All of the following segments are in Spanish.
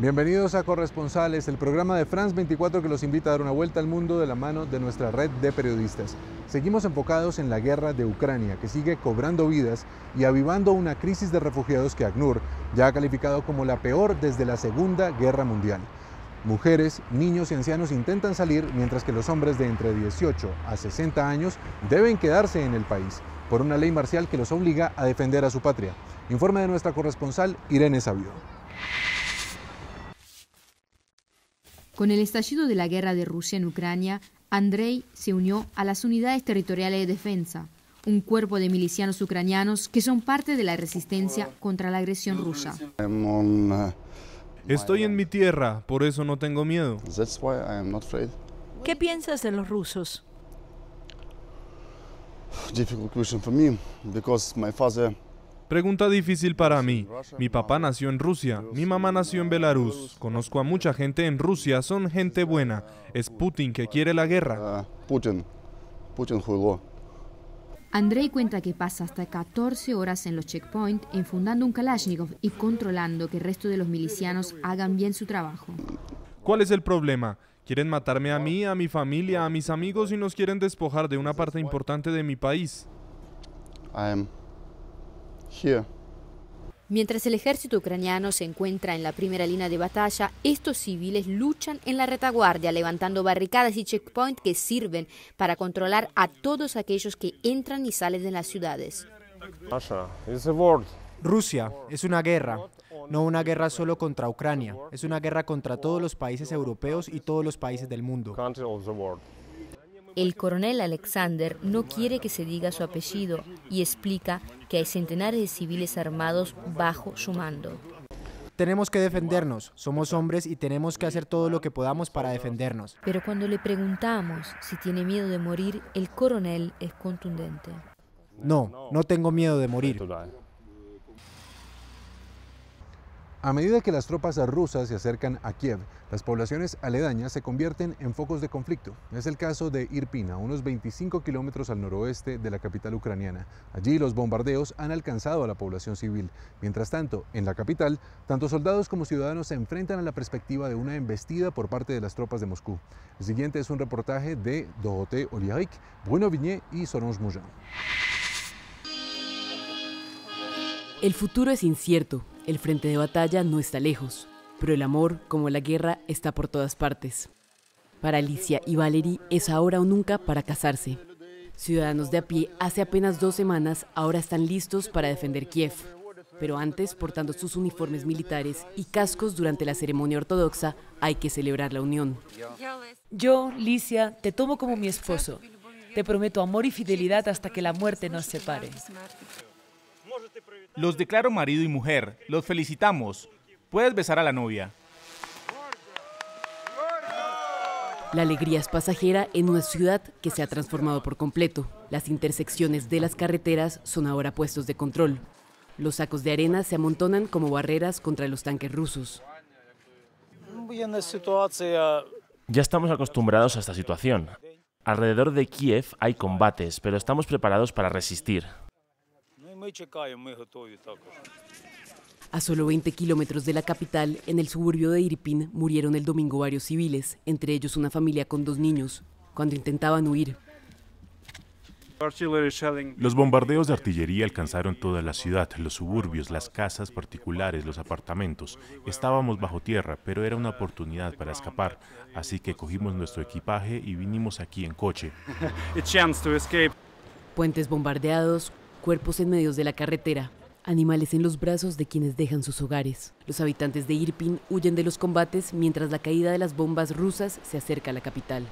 Bienvenidos a Corresponsales, el programa de France 24 que los invita a dar una vuelta al mundo de la mano de nuestra red de periodistas. Seguimos enfocados en la guerra de Ucrania, que sigue cobrando vidas y avivando una crisis de refugiados que ACNUR ya ha calificado como la peor desde la Segunda Guerra Mundial. Mujeres, niños y ancianos intentan salir, mientras que los hombres de entre 18 a 60 años deben quedarse en el país por una ley marcial que los obliga a defender a su patria. Informe de nuestra corresponsal Irene Sabio. Con el estallido de la guerra de Rusia en Ucrania, Andrei se unió a las Unidades Territoriales de Defensa, un cuerpo de milicianos ucranianos que son parte de la resistencia contra la agresión rusa. Estoy en mi tierra, por eso no tengo miedo. ¿Qué piensas de los rusos? Pregunta difícil para mí. Mi papá nació en Rusia, mi mamá nació en Belarus. Conozco a mucha gente en Rusia, son gente buena. Es Putin que quiere la guerra. Andrei cuenta que pasa hasta 14 horas en los checkpoints enfundando un Kalashnikov y controlando que el resto de los milicianos hagan bien su trabajo. ¿Cuál es el problema? Quieren matarme a mí, a mi familia, a mis amigos y nos quieren despojar de una parte importante de mi país. Mientras el ejército ucraniano se encuentra en la primera línea de batalla, estos civiles luchan en la retaguardia, levantando barricadas y checkpoints que sirven para controlar a todos aquellos que entran y salen de las ciudades. Rusia es una guerra, no una guerra solo contra Ucrania, es una guerra contra todos los países europeos y todos los países del mundo. El coronel Alexander no quiere que se diga su apellido y explica que hay centenares de civiles armados bajo su mando. Tenemos que defendernos, somos hombres y tenemos que hacer todo lo que podamos para defendernos. Pero cuando le preguntamos si tiene miedo de morir, el coronel es contundente. No, no tengo miedo de morir. A medida que las tropas rusas se acercan a Kiev, las poblaciones aledañas se convierten en focos de conflicto. Es el caso de Irpin, a unos 25 kilómetros al noroeste de la capital ucraniana. Allí los bombardeos han alcanzado a la población civil. Mientras tanto, en la capital, tanto soldados como ciudadanos se enfrentan a la perspectiva de una embestida por parte de las tropas de Moscú. El siguiente es un reportaje de Dorothée Oliarik, Bruno Vignet y Solange Mougin. El futuro es incierto. El frente de batalla no está lejos, pero el amor, como la guerra, está por todas partes. Para Alicia y Valerie es ahora o nunca para casarse. Ciudadanos de a pie hace apenas 2 semanas ahora están listos para defender Kiev, pero antes, portando sus uniformes militares y cascos durante la ceremonia ortodoxa, hay que celebrar la unión. Yo, Licia, te tomo como mi esposo. Te prometo amor y fidelidad hasta que la muerte nos separe. Los declaro marido y mujer. Los felicitamos. Puedes besar a la novia. La alegría es pasajera en una ciudad que se ha transformado por completo. Las intersecciones de las carreteras son ahora puestos de control. Los sacos de arena se amontonan como barreras contra los tanques rusos. Ya estamos acostumbrados a esta situación. Alrededor de Kiev hay combates, pero estamos preparados para resistir. A solo 20 kilómetros de la capital, en el suburbio de Irpin, murieron el domingo varios civiles, entre ellos una familia con 2 niños, cuando intentaban huir. Los bombardeos de artillería alcanzaron toda la ciudad, los suburbios, las casas particulares, los apartamentos. Estábamos bajo tierra, pero era una oportunidad para escapar, así que cogimos nuestro equipaje y vinimos aquí en coche. Puentes bombardeados, cuerpos en medio de la carretera, animales en los brazos de quienes dejan sus hogares. Los habitantes de Irpin huyen de los combates mientras la caída de las bombas rusas se acerca a la capital.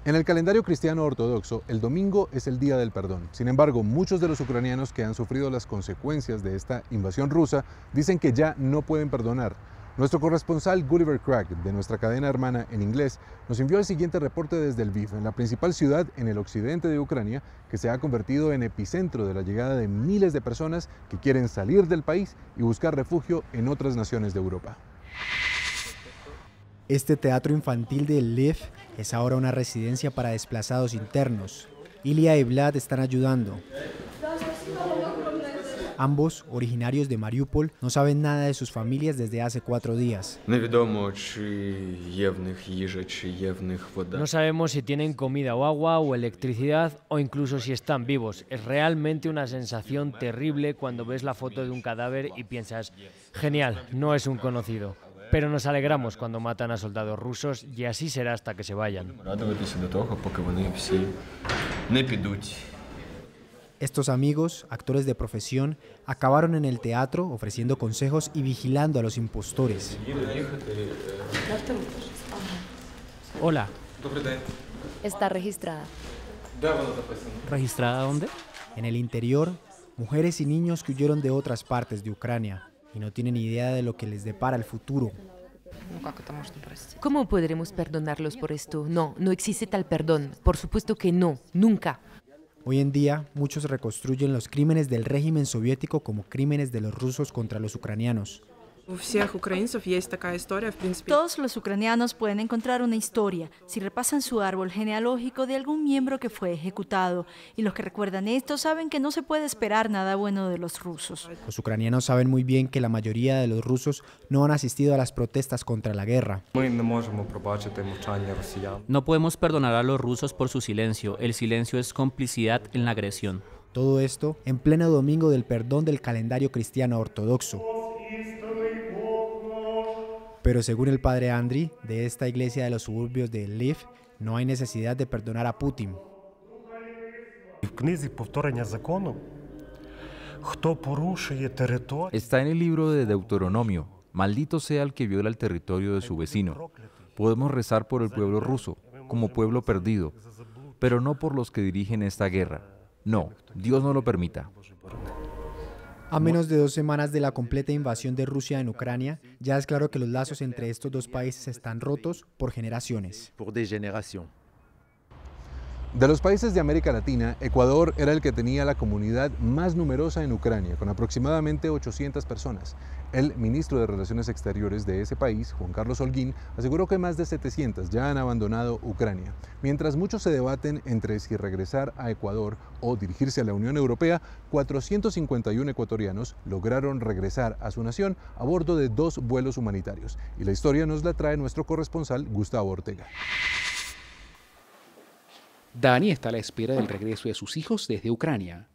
En el calendario cristiano ortodoxo, el domingo es el día del perdón. Sin embargo, muchos de los ucranianos que han sufrido las consecuencias de esta invasión rusa dicen que ya no pueden perdonar. Nuestro corresponsal Gulliver Craig, de nuestra cadena hermana en inglés, nos envió el siguiente reporte desde Lviv, en la principal ciudad en el occidente de Ucrania, que se ha convertido en epicentro de la llegada de miles de personas que quieren salir del país y buscar refugio en otras naciones de Europa. Este teatro infantil de Lviv es ahora una residencia para desplazados internos. Ilya y Vlad están ayudando. Ambos, originarios de Mariupol, no saben nada de sus familias desde hace 4 días. No sabemos si tienen comida o agua o electricidad o incluso si están vivos. Es realmente una sensación terrible cuando ves la foto de un cadáver y piensas, genial, no es un conocido. Pero nos alegramos cuando matan a soldados rusos y así será hasta que se vayan. Estos amigos, actores de profesión, acabaron en el teatro ofreciendo consejos y vigilando a los impostores. Hola. Está registrada. ¿Registrada dónde? En el interior, mujeres y niños que huyeron de otras partes de Ucrania y no tienen idea de lo que les depara el futuro. ¿Cómo podremos perdonarlos por esto? No, no existe tal perdón. Por supuesto que no, nunca. Hoy en día, muchos reconstruyen los crímenes del régimen soviético como crímenes de los rusos contra los ucranianos. Todos los ucranianos pueden encontrar una historia si repasan su árbol genealógico de algún miembro que fue ejecutado, y los que recuerdan esto saben que no se puede esperar nada bueno de los rusos. Los ucranianos saben muy bien que la mayoría de los rusos no han asistido a las protestas contra la guerra. No podemos perdonar a los rusos por su silencio. El silencio es complicidad en la agresión. Todo esto en pleno domingo del perdón del calendario cristiano ortodoxo. Pero según el padre Andriy, de esta iglesia de los suburbios de Lviv, no hay necesidad de perdonar a Putin. Está en el libro de Deuteronomio: maldito sea el que viola el territorio de su vecino. Podemos rezar por el pueblo ruso, como pueblo perdido, pero no por los que dirigen esta guerra. No, Dios no lo permita. A menos de 2 semanas de la completa invasión de Rusia en Ucrania, ya es claro que los lazos entre estos dos países están rotos por generaciones. De los países de América Latina, Ecuador era el que tenía la comunidad más numerosa en Ucrania, con aproximadamente 800 personas. El ministro de Relaciones Exteriores de ese país, Juan Carlos Holguín, aseguró que más de 700 ya han abandonado Ucrania. Mientras muchos se debaten entre si regresar a Ecuador o dirigirse a la Unión Europea, 451 ecuatorianos lograron regresar a su nación a bordo de 2 vuelos humanitarios. Y la historia nos la trae nuestro corresponsal Gustavo Ortega. Dani está a la espera del regreso de sus hijos desde Ucrania.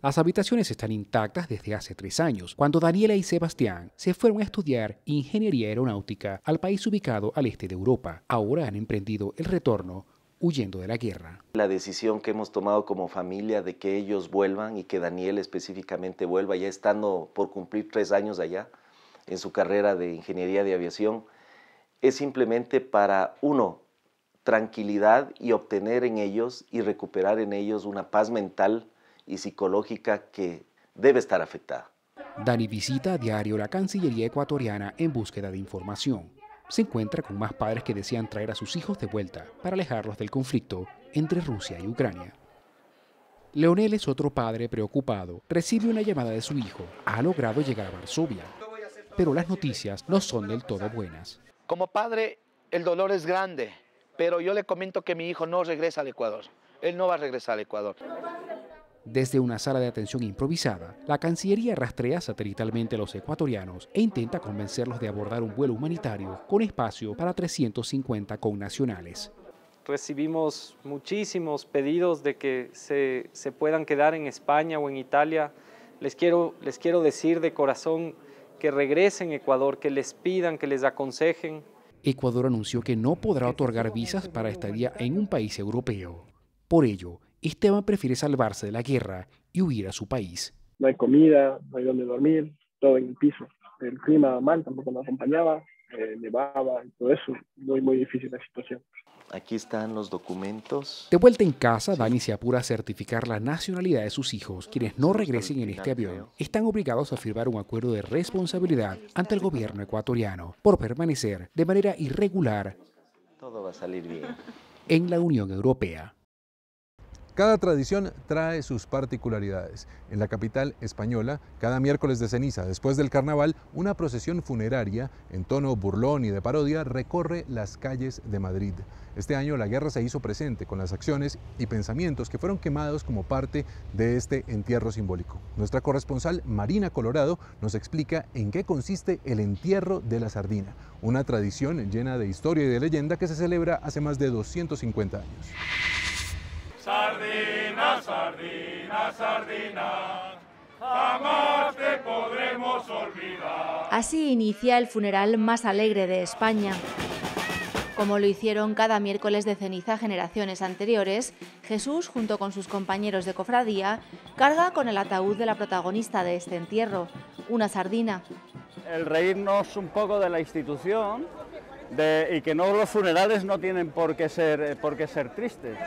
Las habitaciones están intactas desde hace 3 años, cuando Daniela y Sebastián se fueron a estudiar ingeniería aeronáutica al país ubicado al este de Europa. Ahora han emprendido el retorno, huyendo de la guerra. La decisión que hemos tomado como familia de que ellos vuelvan y que Daniel específicamente vuelva, ya estando por cumplir 3 años allá en su carrera de ingeniería de aviación, es simplemente para, uno, tranquilidad y obtener en ellos y recuperar en ellos una paz mental y psicológica que debe estar afectada. Dani visita a diario la Cancillería ecuatoriana en búsqueda de información. Se encuentra con más padres que desean traer a sus hijos de vuelta para alejarlos del conflicto entre Rusia y Ucrania. Leonel es otro padre preocupado. Recibe una llamada de su hijo. Ha logrado llegar a Varsovia, pero las noticias no son del todo buenas. Como padre, el dolor es grande. Pero yo le comento que mi hijo no regresa al Ecuador. Él no va a regresar al Ecuador. Desde una sala de atención improvisada, la Cancillería rastrea satelitalmente a los ecuatorianos e intenta convencerlos de abordar un vuelo humanitario con espacio para 350 connacionales. Recibimos muchísimos pedidos de que se puedan quedar en España o en Italia. Les quiero decir de corazón que regresen a Ecuador, que les pidan, que les aconsejen. Ecuador anunció que no podrá otorgar visas para estadía en un país europeo. Por ello, Esteban prefiere salvarse de la guerra y huir a su país. No hay comida, no hay donde dormir, todo en el piso. El clima mal tampoco nos acompañaba, nevaba y todo eso. Muy difícil la situación. Aquí están los documentos. De vuelta en casa, Dani se apura a certificar la nacionalidad de sus hijos. Quienes no regresen en este avión están obligados a firmar un acuerdo de responsabilidad ante el gobierno ecuatoriano por permanecer de manera irregular Todo va a salir bien. en la Unión Europea. Cada tradición trae sus particularidades. En la capital española, cada miércoles de ceniza, después del carnaval, una procesión funeraria en tono burlón y de parodia recorre las calles de Madrid. Este año la guerra se hizo presente con las acciones y pensamientos que fueron quemados como parte de este entierro simbólico. Nuestra corresponsal Marina Colorado nos explica en qué consiste el entierro de la sardina, una tradición llena de historia y de leyenda que se celebra hace más de 250 años. Sardina, sardina, sardina, jamás te podremos olvidar. Así inicia el funeral más alegre de España. Como lo hicieron cada miércoles de ceniza generaciones anteriores, Jesús, junto con sus compañeros de cofradía, carga con el ataúd de la protagonista de este entierro, una sardina. El reírnos un poco de la institución y que no, los funerales no tienen por qué ser tristes.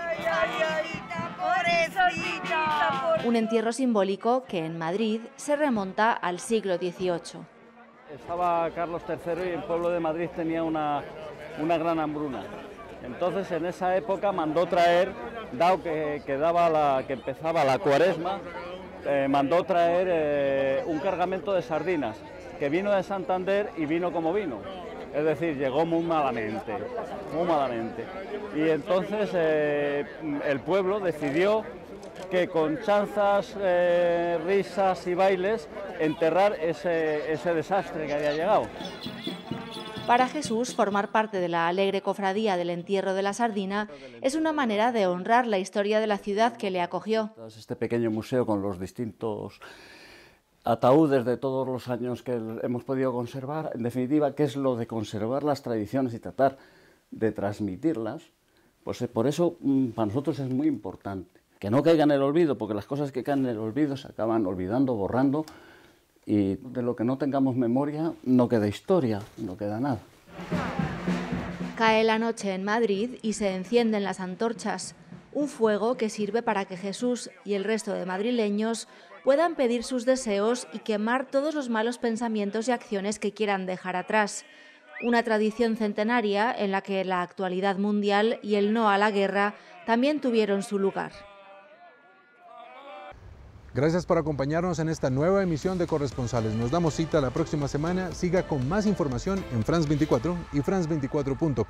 Un entierro simbólico que en Madrid se remonta al siglo XVIII. Estaba Carlos III y el pueblo de Madrid tenía una gran hambruna. Entonces en esa época mandó traer, dado que empezaba la cuaresma, mandó traer un cargamento de sardinas, que vino de Santander y vino como vino. Es decir, llegó muy malamente. Y entonces el pueblo decidió que con chanzas, risas y bailes enterrar ese desastre que había llegado. Para Jesús, formar parte de la alegre cofradía del entierro de la sardina es una manera de honrar la historia de la ciudad que le acogió. Este pequeño museo con los distintos ataúdes de todos los años que hemos podido conservar, en definitiva, ¿qué es lo de conservar las tradiciones y tratar de transmitirlas? Pues por eso para nosotros es muy importante. Que no caiga en el olvido, porque las cosas que caen en el olvido se acaban olvidando, borrando, y de lo que no tengamos memoria no queda historia, no queda nada. Cae la noche en Madrid y se encienden las antorchas, un fuego que sirve para que Jesús y el resto de madrileños puedan pedir sus deseos y quemar todos los malos pensamientos y acciones que quieran dejar atrás. Una tradición centenaria en la que la actualidad mundial y el no a la guerra también tuvieron su lugar. Gracias por acompañarnos en esta nueva emisión de Corresponsales. Nos damos cita la próxima semana. Siga con más información en France 24 y France24.com.